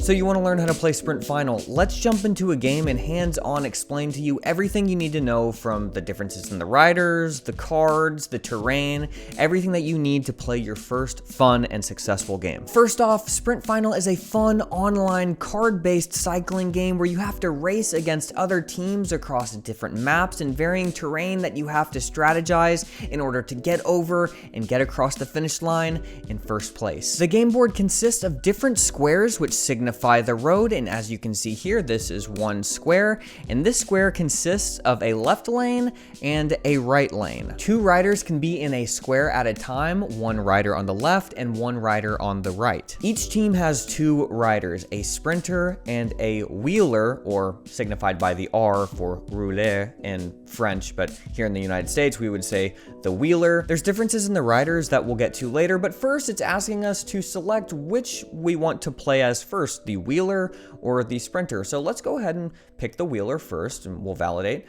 So you want to learn how to play Sprint Final? Let's jump into a game and hands-on explain to you everything you need to know, from the differences in the riders, the cards, the terrain, everything that you need to play your first fun and successful game. First off, Sprint Final is a fun online card-based cycling game where you have to race against other teams across different maps and varying terrain that you have to strategize in order to get over and get across the finish line in first place. The game board consists of different squares which signify the road, and as you can see here, this is one square, and this square consists of a left lane and a right lane. Two riders can be in a square at a time, one rider on the left and one rider on the right. Each team has two riders, a sprinter and a wheeler, or signified by the R for rouler in French, but here in the United States we would say the wheeler. There's differences in the riders that we'll get to later, but first it's asking us to select which we want to play as first, the wheeler or the sprinter. So let's go ahead and pick the wheeler first and we'll validate.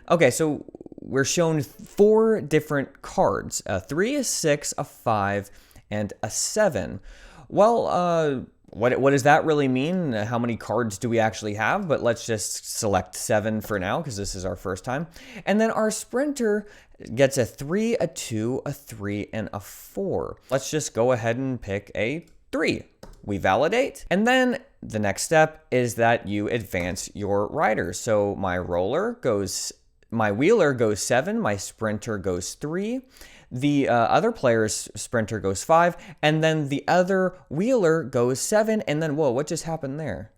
Okay, so we're shown four different cards, a 3, a 6, a 5, and a 7. Well, what does that really mean? How many cards do we actually have? But let's just select 7 for now because this is our first time. And then our sprinter gets a 3, a 2, a 3, and a 4. Let's just go ahead and pick a 3. We validate, and then the next step is that you advance your riders. So my wheeler goes 7, my sprinter goes 3, the other player's sprinter goes 5, and then the other wheeler goes 7, and then, whoa, what just happened there?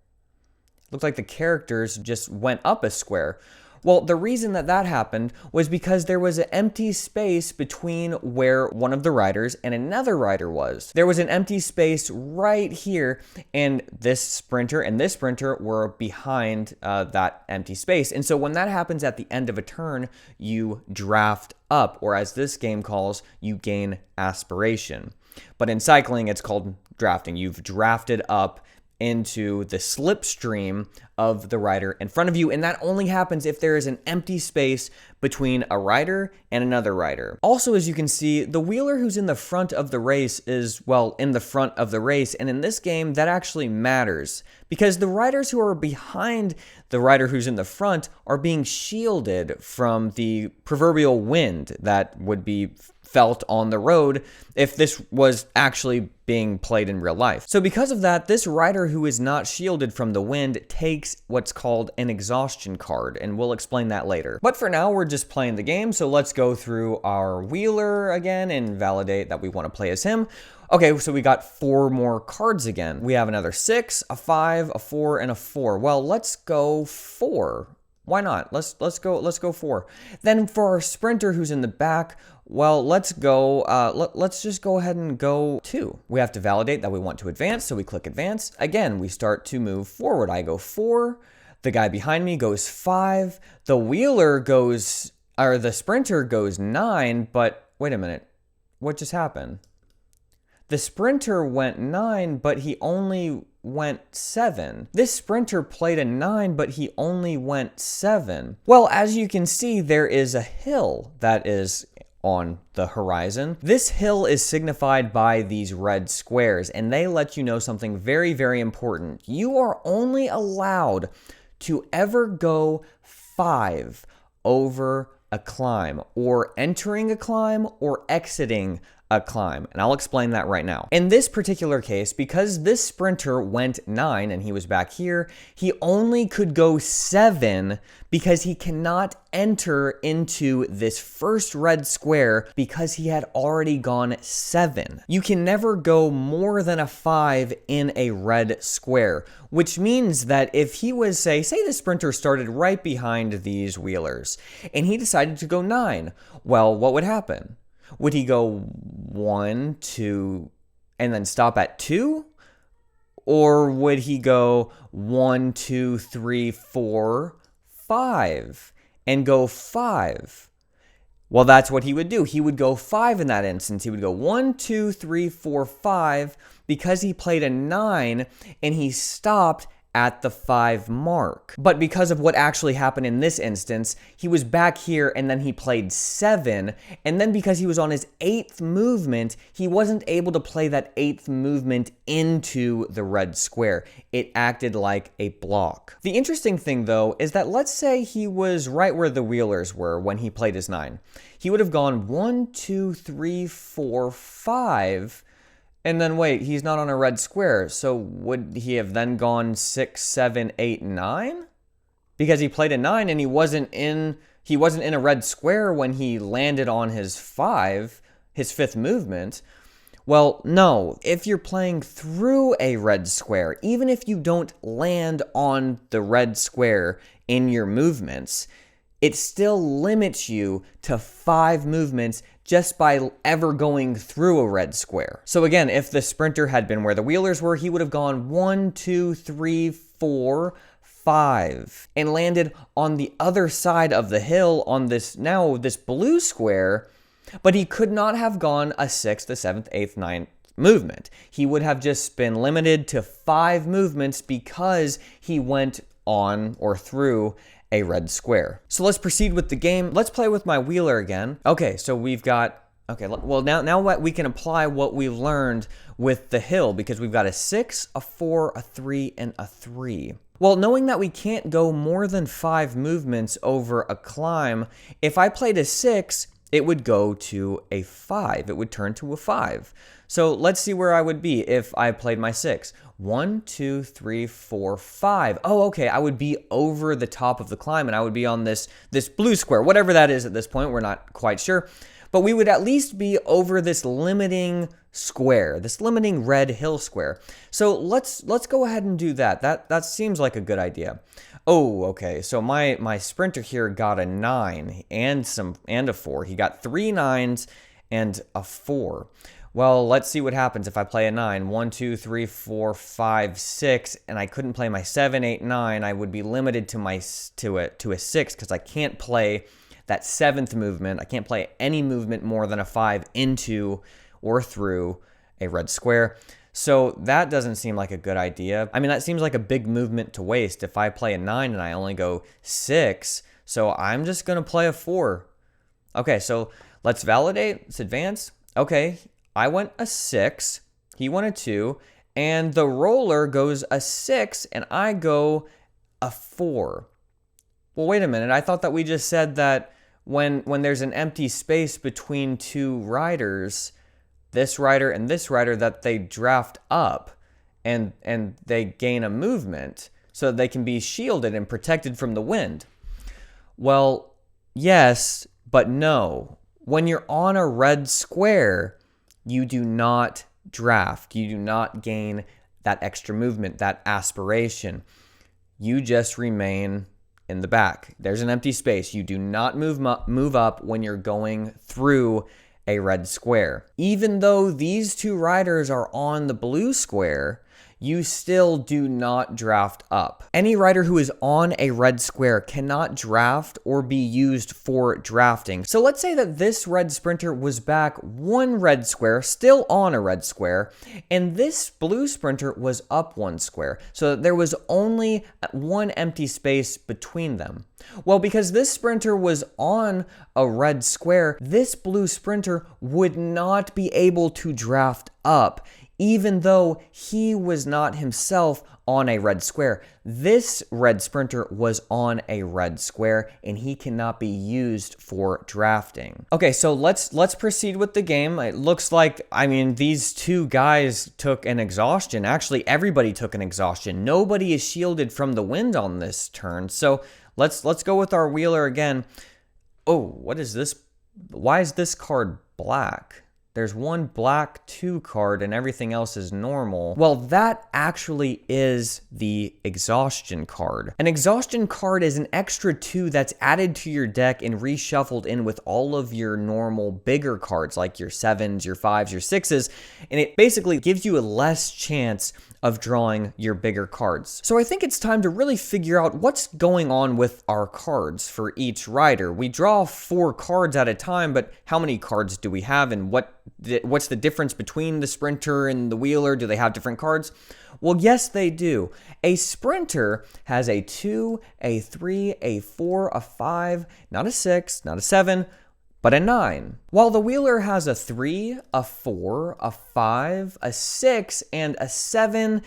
Looked like the characters just went up a square. Well, the reason that happened was because there was an empty space between where one of the riders and another rider was. There was an empty space right here, and this sprinter and this sprinter were behind that empty space. And so when that happens at the end of a turn, you draft up, or as this game calls, you gain aspiration. But in cycling, it's called drafting. You've drafted up into the slipstream of the rider in front of you, and that only happens if there is an empty space between a rider and another rider. Also, as you can see, the wheeler who's in the front of the race is, well, in the front of the race, and in this game, that actually matters, because the riders who are behind the rider who's in the front are being shielded from the proverbial wind that would be felt on the road if this was actually being played in real life. So because of that, this rider who is not shielded from the wind takes what's called an exhaustion card, and we'll explain that later. But for now, we're just playing the game, so let's go through our wheeler again and validate that we want to play as him. Okay, so we got 4 more cards again. We have another 6, a 5, a 4, and a 4. Well, let's go 4. Why not? Let's go 4. Then for our sprinter who's in the back, well, let's just go ahead and go 2. We have to validate that we want to advance, so we click advance. Again, we start to move forward. I go 4. The guy behind me goes 5. The sprinter goes 9, but wait a minute. What just happened? The sprinter went 9, but he only went 7. This sprinter played a 9, but he only went 7. Well, as you can see, there is a hill that is on the horizon. This hill is signified by these red squares, and they let you know something very, very important. You are only allowed to ever go 5 over a climb, or entering a climb, or exiting a climb, and I'll explain that right now. In this particular case, because this sprinter went 9 and he was back here, he only could go 7 because he cannot enter into this first red square because he had already gone 7. You can never go more than a 5 in a red square, which means that if he was, say the sprinter started right behind these wheelers and he decided to go 9, well, what would happen? Would he go 1, 2, and then stop at 2? Or would he go 1, 2, 3, 4, 5, and go 5? Well, that's what he would do. He would go 5 in that instance. He would go 1, 2, 3, 4, 5, because he played a 9 and he stopped at the 5 mark. But because of what actually happened in this instance, he was back here and then he played 7, and then because he was on his 8th movement, he wasn't able to play that 8th movement into the red square. It acted like a block. The interesting thing though is that let's say he was right where the Wheelers were when he played his 9. He would have gone 1, 2, 3, 4, 5, and then wait, he's not on a red square, so would he have then gone 6, 7, 8, 9? Because he played a 9 and he wasn't in a red square when he landed on his 5, his 5th movement. Well, no, if you're playing through a red square, even if you don't land on the red square in your movements, it still limits you to 5 movements just by ever going through a red square. So again, if the sprinter had been where the Wheelers were, he would have gone 1, 2, 3, 4, 5, and landed on the other side of the hill on this blue square, but he could not have gone a 6th, a 7th, 8th, 9th movement. He would have just been limited to 5 movements because he went on or through a red square. So let's proceed with the game. Let's play with my Wheeler again. Okay, so we've got, well now what we can apply what we learned with the hill, because we've got a 6, a 4, a 3, and a 3. Well, knowing that we can't go more than 5 movements over a climb, if I played a 6, it would go to a 5. It would turn to a 5. So let's see where I would be if I played my 6. 1, 2, 3, 4, 5. Oh, okay, I would be over the top of the climb and I would be on this blue square, whatever that is at this point, we're not quite sure. But we would at least be over this limiting square, this limiting red hill square. So let's go ahead and do that. That seems like a good idea. Oh, okay, so my sprinter here got a 9 and a 4. He got 3 9s and a 4. Well, let's see what happens if I play a 9. 1, 2, 3, 4, 5, 6, and I couldn't play my 7, 8, 9. I would be limited to a 6 because I can't play that 7th movement. I can't play any movement more than a 5 into or through a red square. So that doesn't seem like a good idea. I mean, that seems like a big movement to waste if I play a 9 and I only go 6. So I'm just going to play a 4. Okay, so let's validate. Let's advance. Okay, I went a 6, he went a 2, and the roller goes a 6, and I go a 4. Well, wait a minute. I thought that we just said that when there's an empty space between 2 riders, this rider and this rider, that they draft up and they gain a movement so that they can be shielded and protected from the wind. Well, yes, but no. When you're on a red square, you do not draft. You do not gain that extra movement, that aspiration. You just remain in the back. There's an empty space. You do not move up when you're going through a red square. Even though these 2 riders are on the blue square, you still do not draft up. Any rider who is on a red square cannot draft or be used for drafting. So let's say that this red sprinter was back 1 red square, still on a red square, and this blue sprinter was up 1 square. So there was only 1 empty space between them. Well, because this sprinter was on a red square, this blue sprinter would not be able to draft up, even though he was not himself on a red square. This red sprinter was on a red square, and he cannot be used for drafting. Okay, so let's proceed with the game. It looks like, I mean, these 2 guys took an exhaustion. Actually, everybody took an exhaustion. Nobody is shielded from the wind on this turn. So let's go with our Wheeler again. Oh, what is this? Why is this card black? There's 1 black 2 card and everything else is normal. Well, that actually is the Exhaustion card. An Exhaustion card is an extra 2 that's added to your deck and reshuffled in with all of your normal bigger cards, like your 7s, your 5s, your 6s, and it basically gives you a less chance of drawing your bigger cards. So I think it's time to really figure out what's going on with our cards for each rider. We draw 4 cards at a time, but how many cards do we have, and what's the difference between the sprinter and the Wheeler? Do they have different cards? Well, yes, they do. A sprinter has a 2, a 3, a 4, a 5, not a 6, not a 7, but a 9. While the wheeler has a 3, a 4, a 5, a 6, and a 7,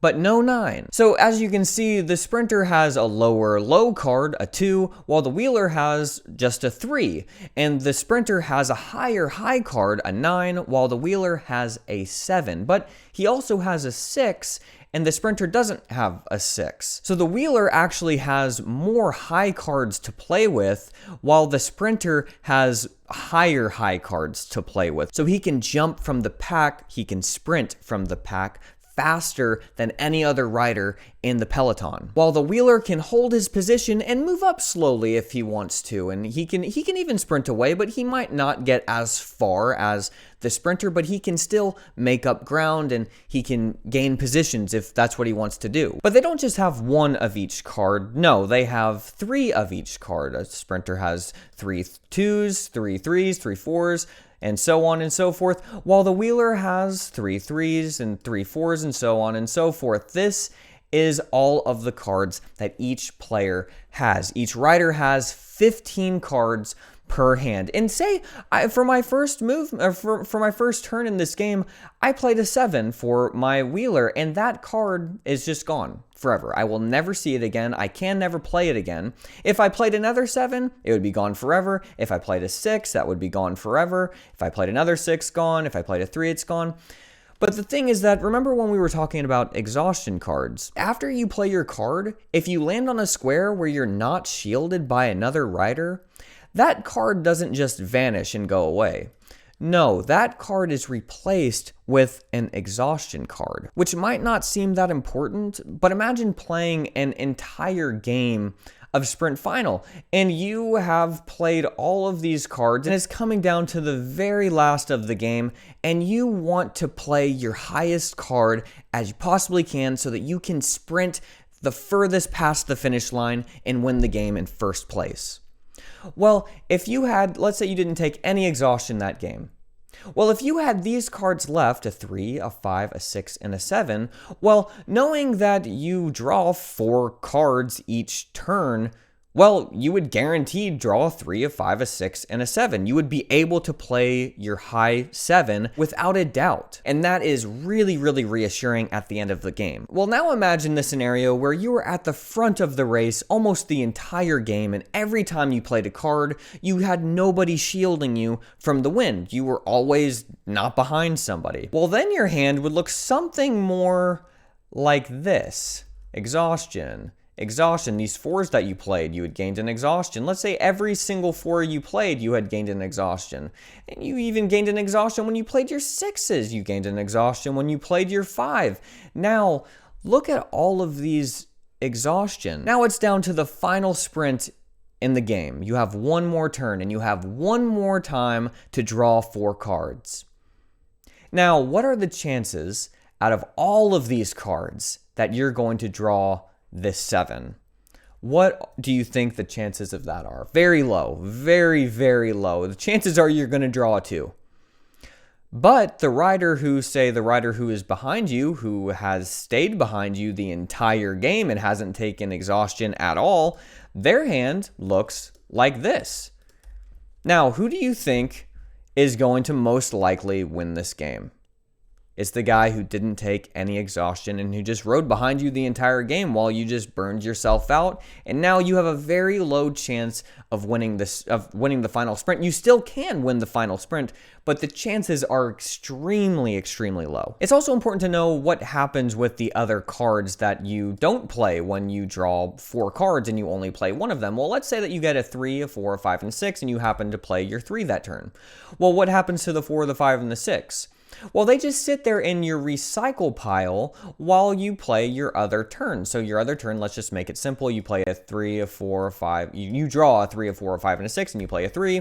but no 9. So as you can see, the sprinter has a lower low card, a 2, while the wheeler has just a 3. And the sprinter has a higher high card, a 9, while the wheeler has a 7. But he also has a 6, and the sprinter doesn't have a 6. So the wheeler actually has more high cards to play with, while the sprinter has higher high cards to play with. So he can jump from the pack, he can sprint from the pack faster than any other rider in the peloton. While the wheeler can hold his position and move up slowly if he wants to, and he can even sprint away, but he might not get as far as the sprinter, but he can still make up ground and he can gain positions if that's what he wants to do. But they don't just have one of each card. No, they have 3 of each card. A sprinter has 3 2s, 3 3s, 3 4s, and so on and so forth, while the wheeler has 3 3s and 3 4s and so on and so forth. This is all of the cards that each player has. Each rider has 15 cards per hand. And say, for my first move, for my first turn in this game, I played a 7 for my wheeler, and that card is just gone forever. I will never see it again. I can never play it again. If I played another 7, it would be gone forever. If I played a 6, that would be gone forever. If I played another 6, gone. If I played a 3, it's gone. But the thing is that, remember when we were talking about exhaustion cards? After you play your card, if you land on a square where you're not shielded by another rider, that card doesn't just vanish and go away. No, that card is replaced with an exhaustion card, which might not seem that important, but imagine playing an entire game of Sprint Final, and you have played all of these cards, and it's coming down to the very last of the game, and you want to play your highest card as you possibly can so that you can sprint the furthest past the finish line and win the game in first place. Well, if you had, let's say you didn't take any exhaustion that game. Well, if you had these cards left, a 3, a 5, a 6, and a 7, well, knowing that you draw 4 cards each turn, well, you would guaranteed draw a 3, a 5, a 6, and a 7. You would be able to play your high 7 without a doubt. And that is really, really reassuring at the end of the game. Well, now imagine the scenario where you were at the front of the race almost the entire game, and every time you played a card, you had nobody shielding you from the win. You were always not behind somebody. Well, then your hand would look something more like this. Exhaustion. Exhaustion, these 4s that you played, you had gained an exhaustion. Let's say every single 4 you played, you had gained an exhaustion. And you even gained an exhaustion when you played your 6s. You gained an exhaustion when you played your 5. Now, look at all of these exhaustion. Now it's down to the final sprint in the game. You have one more turn, and you have one more time to draw 4 cards. Now, what are the chances out of all of these cards that you're going to draw this 7? What do you think the chances of that are? Very low. Very, very low. The chances are you're going to draw a 2. But the rider who is behind you, who has stayed behind you the entire game and hasn't taken exhaustion at all, their hand looks like this. Now, who do you think is going to most likely win this game? It's the guy who didn't take any exhaustion and who just rode behind you the entire game while you just burned yourself out. And now you have a very low chance of winning the final sprint. You still can win the final sprint, but the chances are extremely, extremely low. It's also important to know what happens with the other cards that you don't play when you draw 4 cards and you only play one of them. Well, let's say that you get a 3, a 4, a 5, and a 6, and you happen to play your 3 that turn. Well, what happens to the 4, the 5, and the 6? Well, they just sit there in your recycle pile while you play your other turn. So your other turn, let's just make it simple. You play a 3, a 4, a 5. You draw a 3, a 4, a 5, and a 6, and you play a 3.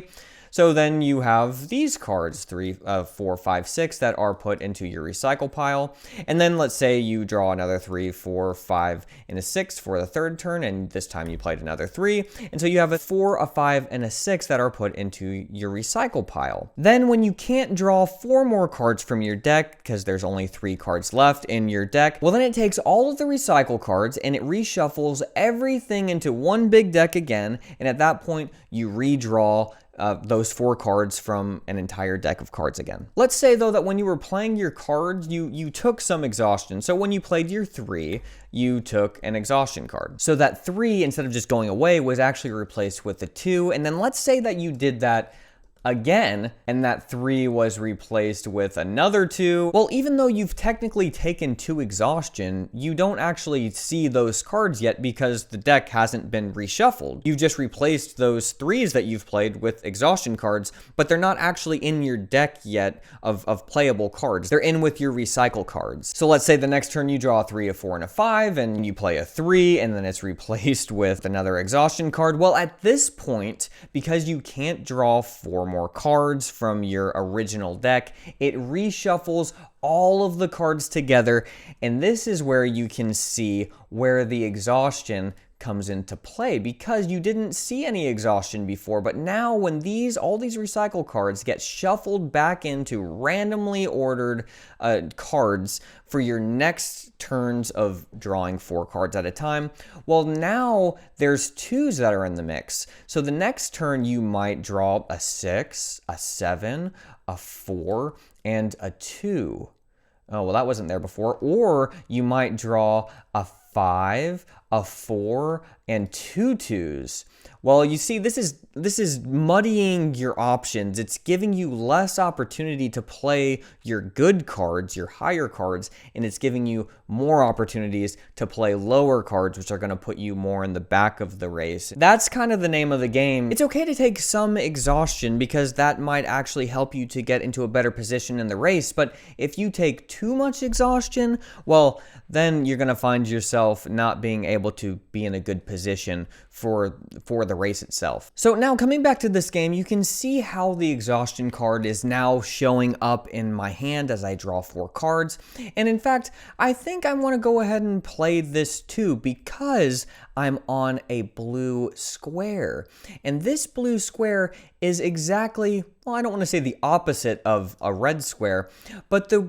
So then you have these cards, 3, 4, 5, 6, that are put into your recycle pile. And then let's say you draw another 3, 4, 5, and a 6 for the third turn, and this time you played another 3. And so you have a 4, a 5, and a 6 that are put into your recycle pile. Then when you can't draw 4 more cards from your deck, because there's only 3 cards left in your deck, well then it takes all of the recycle cards and it reshuffles everything into one big deck again, and at that point you redraw those 4 cards from an entire deck of cards again. Let's say though that when you were playing your cards, you took some exhaustion. So when you played your 3, you took an exhaustion card. So that 3, instead of just going away, was actually replaced with the 2. And then let's say that you did that again, and that 3 was replaced with another 2. Well, even though you've technically taken 2 exhaustion, you don't actually see those cards yet because the deck hasn't been reshuffled. You've just replaced those 3s that you've played with exhaustion cards, but they're not actually in your deck yet of playable cards. They're in with your recycle cards. So let's say the next turn you draw a 3, a 4, and a 5, and you play a 3, and then it's replaced with another exhaustion card. Well, at this point, because you can't draw 4 more cards from your original deck, it reshuffles all of the cards together, and this is where you can see where the exhaustion comes into play, because you didn't see any exhaustion before, but now when all these recycle cards get shuffled back into randomly ordered cards for your next turns of drawing 4 cards at a time, well now there's 2s that are in the mix. So the next turn you might draw a 6, a 7, a 4, and a 2. Oh, well that wasn't there before. Or you might draw a 5, a 4, and 2 2s. Well, you see, this is muddying your options. It's giving you less opportunity to play your good cards, your higher cards, and it's giving you more opportunities to play lower cards, which are going to put you more in the back of the race. That's kind of the name of the game. It's okay to take some exhaustion because that might actually help you to get into a better position in the race, but if you take too much exhaustion, well, then you're going to find yourself not being able to be in a good position for the race itself. So now coming back to this game, you can see how the exhaustion card is now showing up in my hand as I draw 4 cards. And in fact, I think I want to go ahead and play this too because I'm on a blue square. And this blue square is exactly, well, I don't want to say the opposite of a red square, but the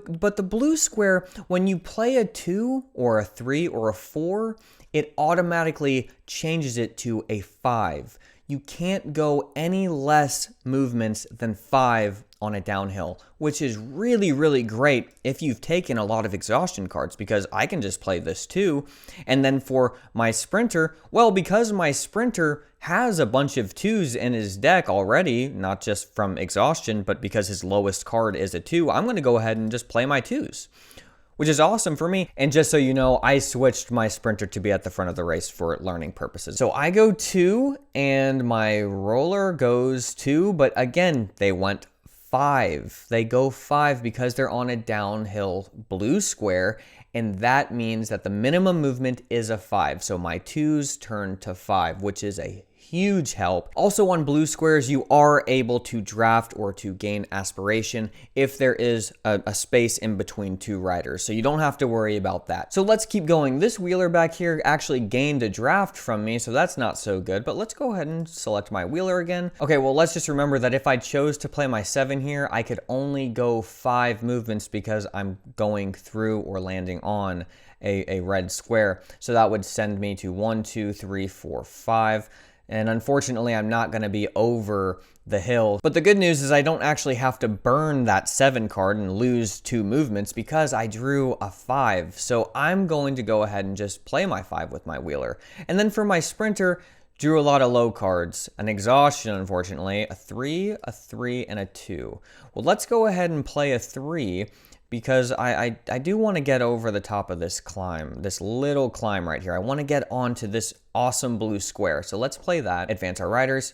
blue square, when you play a 2 or a 3 or a 4, it automatically changes it to a 5. You can't go any less movements than 5 on a downhill, which is really, really great if you've taken a lot of exhaustion cards, because I can just play this too. And then for my sprinter, well, because my sprinter has a bunch of 2s in his deck already, not just from exhaustion, but because his lowest card is a 2, I'm going to go ahead and just play my 2s. Which is awesome for me. And just so you know, I switched my sprinter to be at the front of the race for learning purposes. So I go 2 and my roller goes 2, but again, they went 5. They go 5 because they're on a downhill blue square, and that means that the minimum movement is a 5. So my 2s turn to 5, which is a huge help. Also on blue squares, you are able to draft or to gain aspiration if there is a space in between 2 riders. So you don't have to worry about that. So let's keep going. This wheeler back here actually gained a draft from me, so that's not so good, but let's go ahead and select my wheeler again. Okay, well, let's just remember that if I chose to play my 7 here, I could only go 5 movements because I'm going through or landing on a red square. So that would send me to 1, 2, 3, 4, 5. And unfortunately, I'm not going to be over the hill. But the good news is I don't actually have to burn that 7 card and lose 2 movements because I drew a 5. So I'm going to go ahead and just play my 5 with my wheeler. And then for my sprinter, drew a lot of low cards. An exhaustion, unfortunately, a 3, and a 2. Well, let's go ahead and play a 3. Because I do want to get over the top of this climb, this little climb right here. I want to get onto this awesome blue square. So let's play that. Advance our riders.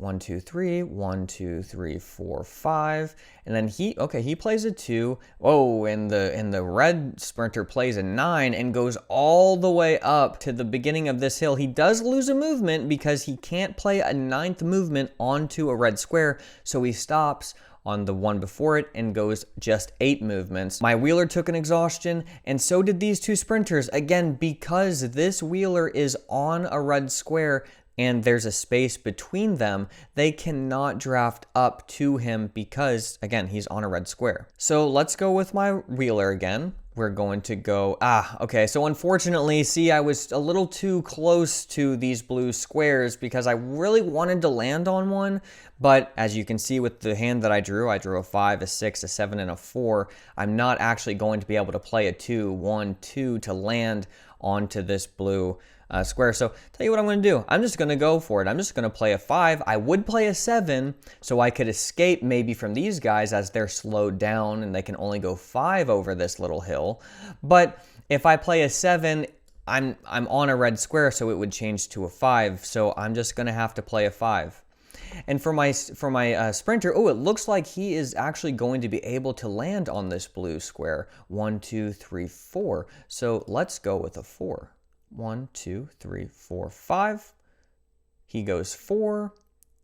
1, 2, 3, 1, 2, 3, 4, 5. And then he plays a 2. Whoa, and the red sprinter plays a 9 and goes all the way up to the beginning of this hill. He does lose a movement because he can't play a 9th movement onto a red square, so he stops on the one before it and goes just 8 movements. My wheeler took an exhaustion, and so did these 2 sprinters. Again, because this wheeler is on a red square and there's a space between them, they cannot draft up to him because, again, he's on a red square. So let's go with my wheeler again. We're going to go, okay, so unfortunately, see, I was a little too close to these blue squares because I really wanted to land on one, but as you can see with the hand that I drew a 5, a 6, a 7, and a 4. I'm not actually going to be able to play a 2, 1, 2 to land onto this blue square. So tell you what I'm going to do. I'm just going to go for it. I'm just going to play a 5. I would play a 7 so I could escape maybe from these guys as they're slowed down and they can only go 5 over this little hill. But if I play a 7, I'm on a red square, so it would change to a 5. So I'm just going to have to play a 5. And for my sprinter, it looks like he is actually going to be able to land on this blue square. 1, 2, 3, 4. So let's go with a 4. 1, 2, 3, 4, 5. He goes 4.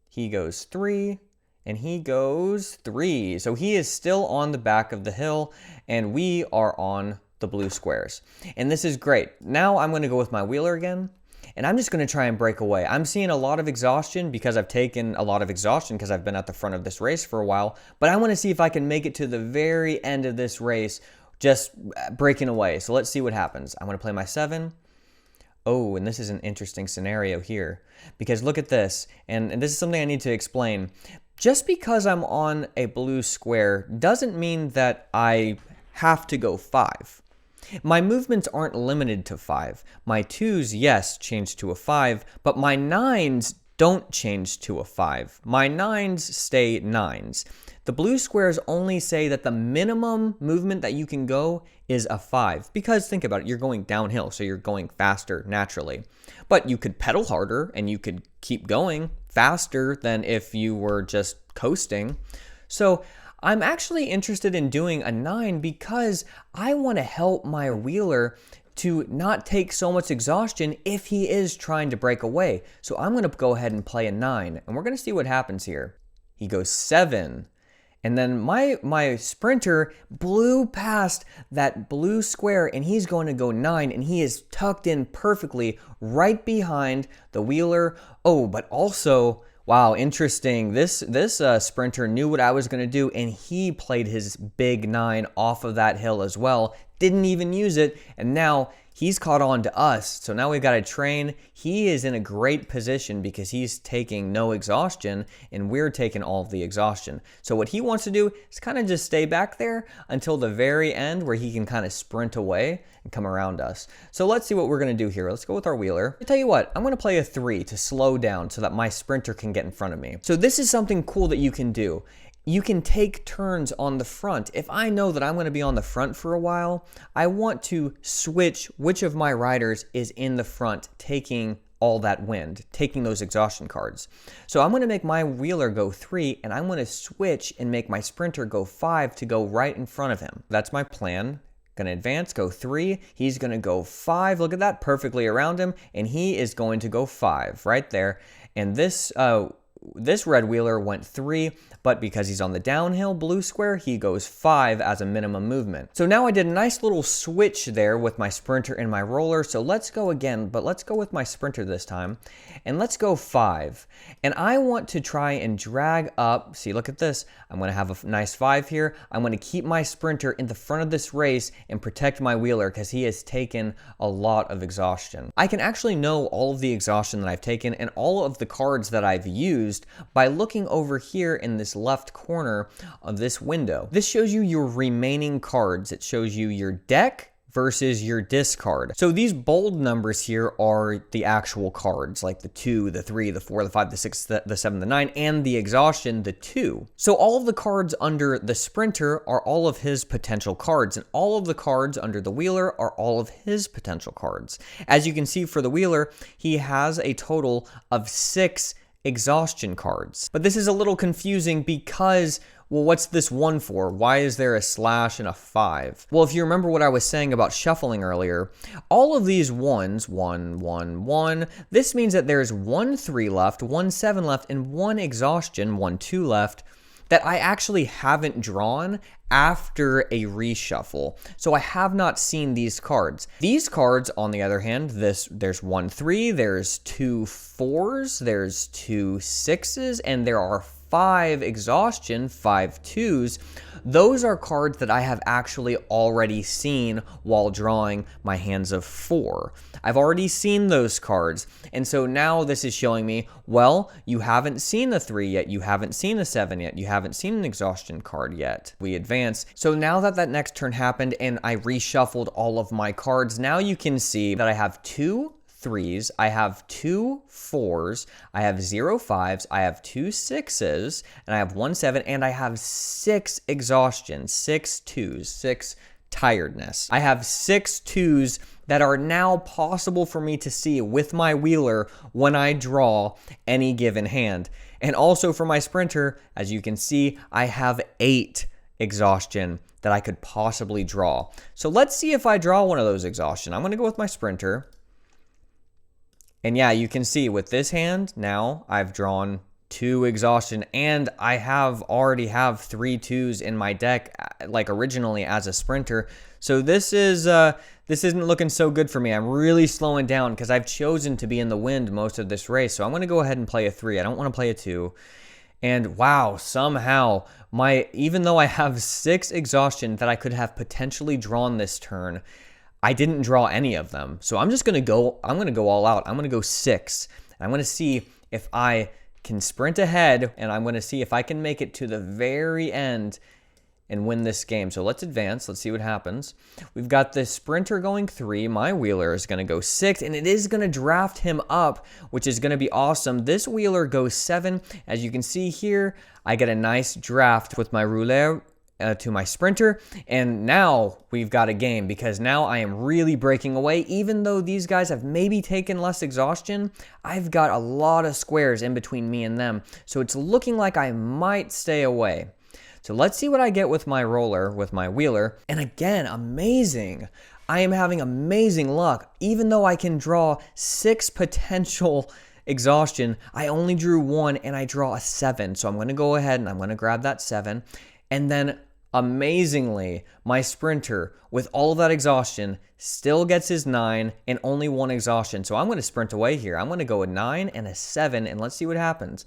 He goes 3. And he goes 3. So he is still on the back of the hill, and we are on the blue squares. And this is great. Now I'm going to go with my wheeler again, and I'm just going to try and break away. I'm seeing a lot of exhaustion because I've taken a lot of exhaustion because I've been at the front of this race for a while. But I want to see if I can make it to the very end of this race just breaking away. So let's see what happens. I'm going to play my 7. Oh, and this is an interesting scenario here because look at this, and this is something I need to explain. Just because I'm on a blue square doesn't mean that I have to go 5. My movements aren't limited to 5. My 2s, yes, change to a 5, but my 9s don't change to a 5. My 9s stay 9s. The blue squares only say that the minimum movement that you can go is a 5. Because think about it, you're going downhill, so you're going faster naturally. But you could pedal harder and you could keep going faster than if you were just coasting. So I'm actually interested in doing a 9 because I want to help my wheeler to not take so much exhaustion if he is trying to break away. So I'm going to go ahead and play a 9, and we're going to see what happens here. He goes 7. And then my sprinter blew past that blue square, and he's going to go 9, and he is tucked in perfectly right behind the wheeler. Oh, but also, wow, interesting. This sprinter knew what I was going to do, and he played his big 9 off of that hill as well. Didn't even use it, and now he's caught on to us. So now we've got a train. He is in a great position because he's taking no exhaustion and we're taking all of the exhaustion. So what he wants to do is kind of just stay back there until the very end where he can kind of sprint away and come around us. So let's see what we're going to do here. Let's go with our wheeler. I'll tell you what, I'm going to play a 3 to slow down so that my sprinter can get in front of me. So this is something cool that you can do. You can take turns on the front. If I know that I'm going to be on the front for a while, I want to switch which of my riders is in the front taking all that wind, taking those exhaustion cards. So I'm going to make my wheeler go 3, and I'm going to switch and make my sprinter go 5 to go right in front of him. That's my plan. Going to advance, go 3. He's going to go 5. Look at that, perfectly around him, and he is going to go 5 right there. And this red wheeler went 3, but because he's on the downhill blue square, he goes 5 as a minimum movement. So now I did a nice little switch there with my sprinter and my roller. So let's go again, but let's go with my sprinter this time. And let's go 5. And I want to try and drag up. See, look at this. I'm going to have a nice 5 here. I'm going to keep my sprinter in the front of this race and protect my wheeler because he has taken a lot of exhaustion. I can actually know all of the exhaustion that I've taken and all of the cards that I've used by looking over here in this left corner of this window. This shows you your remaining cards. It shows you your deck versus your discard. So these bold numbers here are the actual cards, like the 2, the 3, the 4, the 5, the 6, the 7, the 9, and the exhaustion, the 2. So all of the cards under the sprinter are all of his potential cards, and all of the cards under the wheeler are all of his potential cards. As you can see for the wheeler, he has a total of 6 exhaustion cards. But this is a little confusing because, well, what's this 1 for? Why is there a slash and a 5? Well, if you remember what I was saying about shuffling earlier, all of these 1s, 1, 1, 1, this means that there's 1 3 left, 1 7 left, and 1 exhaustion, 1 2 left, that I actually haven't drawn after a reshuffle. So I have not seen these cards. These cards, on the other hand, there's 1 3, there's 2 4s, there's 2 6s, and there are 5 exhaustion, 5 2s. Those are cards that I have actually already seen while drawing my hands of 4. I've already seen those cards, and so now this is showing me, well, you haven't seen a 3 yet, you haven't seen a 7 yet, you haven't seen an exhaustion card yet. We advance. So now that that next turn happened and I reshuffled all of my cards, now you can see that I have 2 3s, I have 2 4s, I have 0 5s, I have 2 6s, and I have 1 7, and I have 6 exhaustion, 6 2s, 6 tiredness. I have 6 2s that are now possible for me to see with my wheeler when I draw any given hand. And also for my sprinter, as you can see, I have 8 exhaustion that I could possibly draw. So let's see if I draw one of those exhaustion. I'm going to go with my sprinter. And yeah, you can see with this hand, now I've drawn 2 exhaustion, and I already have 3 2s in my deck, like originally as a sprinter. So this isn't looking so good for me. I'm really slowing down because I've chosen to be in the wind most of this race. So I'm going to go ahead and play a 3. I don't want to play a 2. And wow, somehow even though I have 6 exhaustion that I could have potentially drawn this turn, I didn't draw any of them. So I'm going to go all out. I'm going to go 6. I'm going to see if I can sprint ahead, and I'm going to see if I can make it to the very end and win this game. So let's advance. Let's see what happens. We've got the sprinter going 3. My wheeler is going to go 6, and it is going to draft him up, which is going to be awesome. This wheeler goes 7. As you can see here, I get a nice draft with my rouleur to my sprinter, and now we've got a game because now I am really breaking away. Even though these guys have maybe taken less exhaustion, I've got a lot of squares in between me and them, so it's looking like I might stay away. So let's see what I get with my roller, with my wheeler. And again, amazing. I am having amazing luck. Even though I can draw 6 potential exhaustion, I only drew 1 and I draw a 7. So I'm going to go ahead and I'm going to grab that 7. And then amazingly, my sprinter, with all of that exhaustion, still gets his 9 and only 1 exhaustion. So I'm going to sprint away here. I'm going to go a 9 and a 7, and let's see what happens.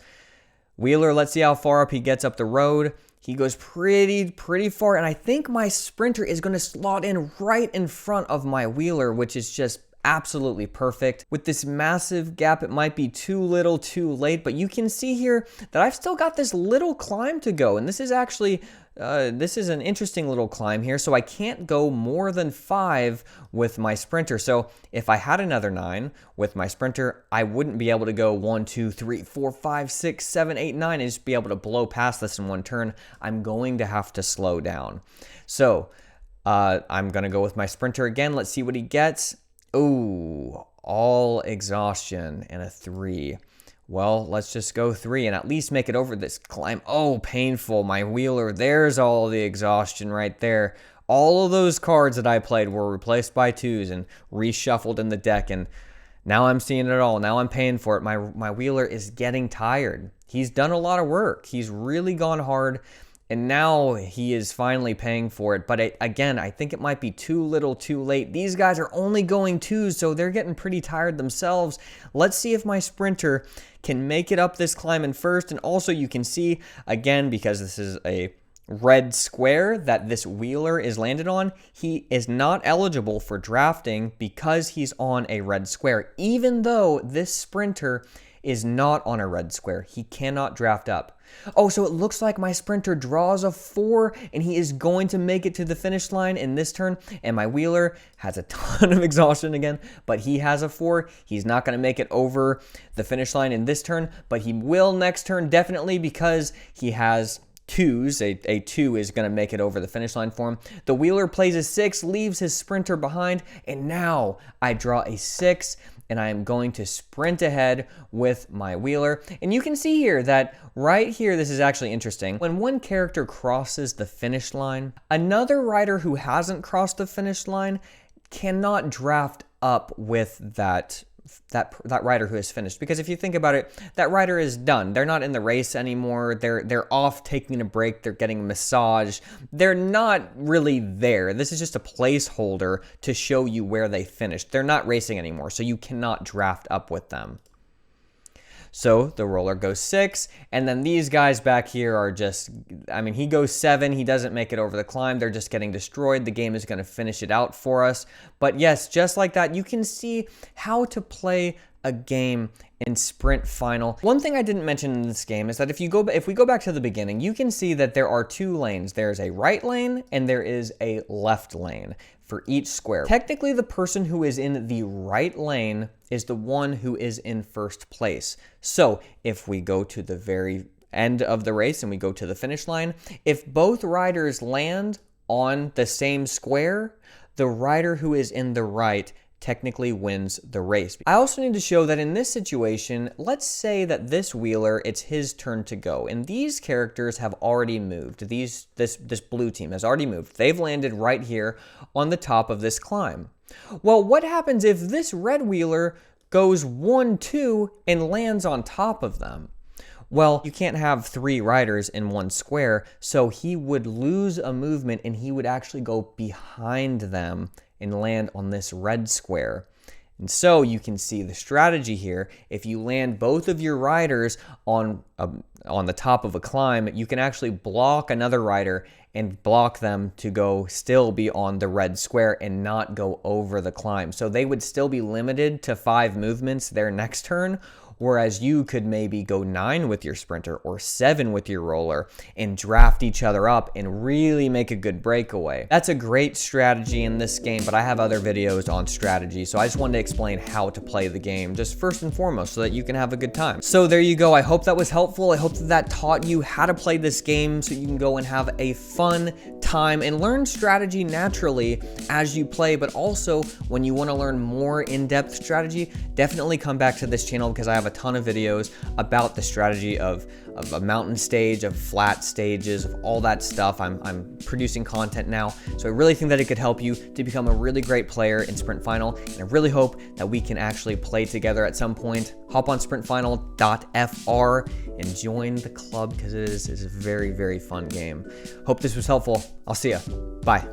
Wheeler, let's see how far up he gets up the road. He goes pretty far, and I think my sprinter is going to slot in right in front of my wheeler, which is just absolutely perfect. With this massive gap, it might be too little too late, but you can see here that I've still got this little climb to go, and this is actually this is an interesting little climb here. So I can't go more than 5 with my sprinter. So if I had another 9 with my sprinter, I wouldn't be able to go 1 2 3 4 5 6 7 8 9 and just be able to blow past this in one turn. I'm going to have to slow down. So I'm going to go with my sprinter again. Let's see what he gets. Ooh, all exhaustion and a 3. Well, let's just go 3 and at least make it over this climb. Oh, painful. My wheeler, there's all the exhaustion right there. All of those cards that I played were replaced by 2s and reshuffled in the deck, and now I'm seeing it all. Now I'm paying for it. My wheeler is getting tired. He's done a lot of work. He's really gone hard, and now he is finally paying for it. But again, I think it might be too little too late. These guys are only going 2s, so they're getting pretty tired themselves. Let's see if my sprinter can make it up this climb in first. And also you can see, again, because this is a red square that this wheeler is landed on, he is not eligible for drafting because he's on a red square. Even though this sprinter is not on a red square, he cannot draft up. Oh, so it looks like my sprinter draws a 4 and he is going to make it to the finish line in this turn, and my wheeler has a ton of exhaustion again, but he has a 4. He's not going to make it over the finish line in this turn, but he will next turn definitely because he has 2s. A 2 is going to make it over the finish line for him. The wheeler plays a 6, leaves his sprinter behind, and now I draw a 6. and I am going to sprint ahead with my wheeler. And you can see here that right here, this is actually interesting. When one character crosses the finish line, another rider who hasn't crossed the finish line cannot draft up with that rider who has finished. Because if you think about it, that rider is done. They're not in the race anymore. They're off taking a break. They're getting a massage. They're not really there. This is just a placeholder to show you where they finished. They're not racing anymore, so you cannot draft up with them. So the roller goes 6, and then these guys back here are just, I mean, he goes 7, he doesn't make it over the climb, they're just getting destroyed. The game is going to finish it out for us. But yes, just like that, you can see how to play a game in Sprint Final. One thing I didn't mention in this game is that if we go back to the beginning, you can see that there are 2 lanes. There's a right lane and there is a left lane for each square. Technically, the person who is in the right lane is the one who is in first place. So if we go to the very end of the race and we go to the finish line, if both riders land on the same square, the rider who is in the right technically wins the race. I also need to show that in this situation, let's say that this wheeler, it's his turn to go, and these characters have already moved. This blue team has already moved. They've landed right here on the top of this climb. Well, what happens if this red wheeler goes 1-2 and lands on top of them? Well, you can't have 3 riders in one square, so he would lose a movement and he would actually go behind them and land on this red square. And so you can see the strategy here. If you land both of your riders on the top of a climb, you can actually block another rider and block them to still be on the red square and not go over the climb. So they would still be limited to 5 movements their next turn, whereas you could maybe go 9 with your sprinter or 7 with your roller and draft each other up and really make a good breakaway. That's a great strategy in this game, but I have other videos on strategy, so I just wanted to explain how to play the game, just first and foremost, so that you can have a good time. So there you go. I hope that was helpful. I hope that taught you how to play this game so you can go and have a fun time and learn strategy naturally as you play, but also when you want to learn more in-depth strategy, definitely come back to this channel because I have a ton of videos about the strategy of a mountain stage, of flat stages, of all that stuff. I'm producing content now, so I really think that it could help you to become a really great player in Sprint Final, and I really hope that we can actually play together at some point. Hop on SprintFinal.fr and join the club because it is a very, very fun game. Hope this was helpful. I'll see ya. Bye.